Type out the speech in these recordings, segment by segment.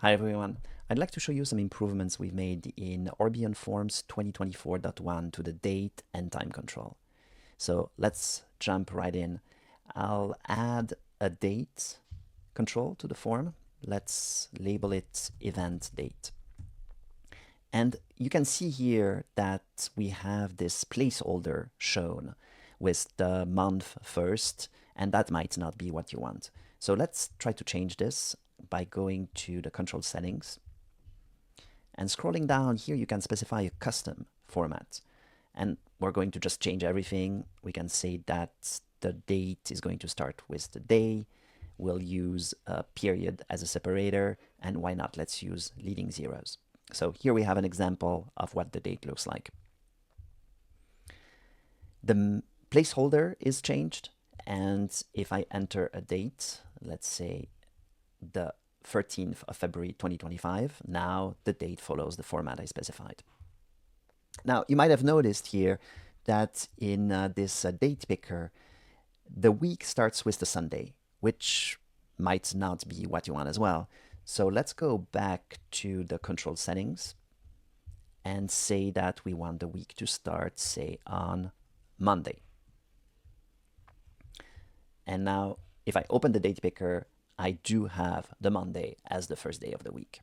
Hi everyone. I'd like to show you some improvements we've made in Orbeon Forms 2024.1 to the date and time control. So let's jump right in. I'll add a date control to the form. Let's label it event date. And you can see here that we have this placeholder shown with the month first, and that might not be what you want. So let's try to change this by going to the control settings. And scrolling down here, you can specify a custom format. And we're going to just change everything. We can say that the date is going to start with the day. We'll use a period as a separator, and why not? Let's use leading zeros. So here we have an example of what the date looks like. The placeholder is changed, and if I enter a date, let's say the 13th of February 2025, now the date follows the format I specified. Now, you might have noticed here that in this date picker, the week starts with the Sunday, which might not be what you want as well. So let's go back to the control settings and say that we want the week to start, say, on Monday. And now, if I open the date picker, I do have the Monday as the first day of the week.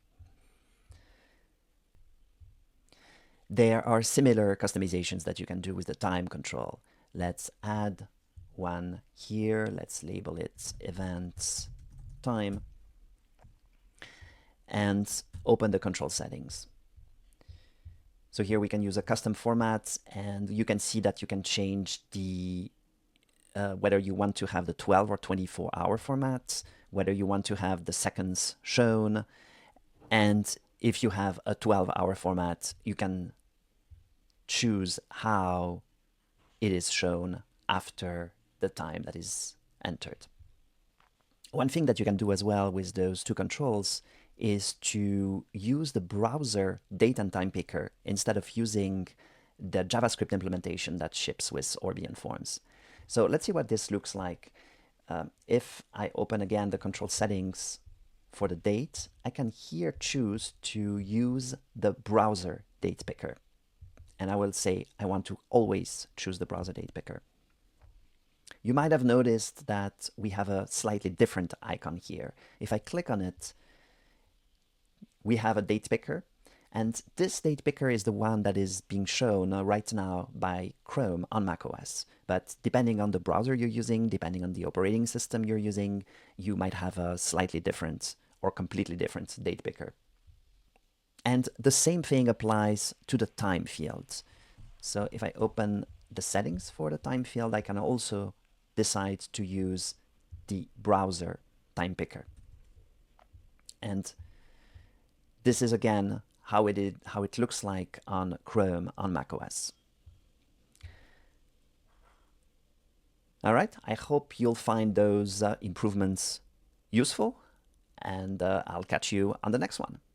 There are similar customizations that you can do with the time control. Let's add one here. Let's label it events time and open the control settings. So here we can use a custom format, and you can see that you can change the whether you want to have the 12 or 24-hour format, whether you want to have the seconds shown, and if you have a 12-hour format, you can choose how it is shown after the time that is entered. One thing that you can do as well with those two controls is to use the browser date and time picker instead of using the JavaScript implementation that ships with Orbeon Forms. So let's see what this looks like. If I open again the control settings for the date, I can here choose to use the browser date picker. And I will say I want to always choose the browser date picker. You might have noticed that we have a slightly different icon here. If I click on it, we have a date picker, and this date picker is the one that is being shown right now by Chrome on macOS. But depending on the browser you're using, depending on the operating system you're using, you might have a slightly different or completely different date picker. And the same thing applies to the time field. So if I open the settings for the time field, I can also decide to use the browser time picker. And this is again how it looks like on Chrome on macOS. All right, I hope you'll find those improvements useful, and I'll catch you on the next one.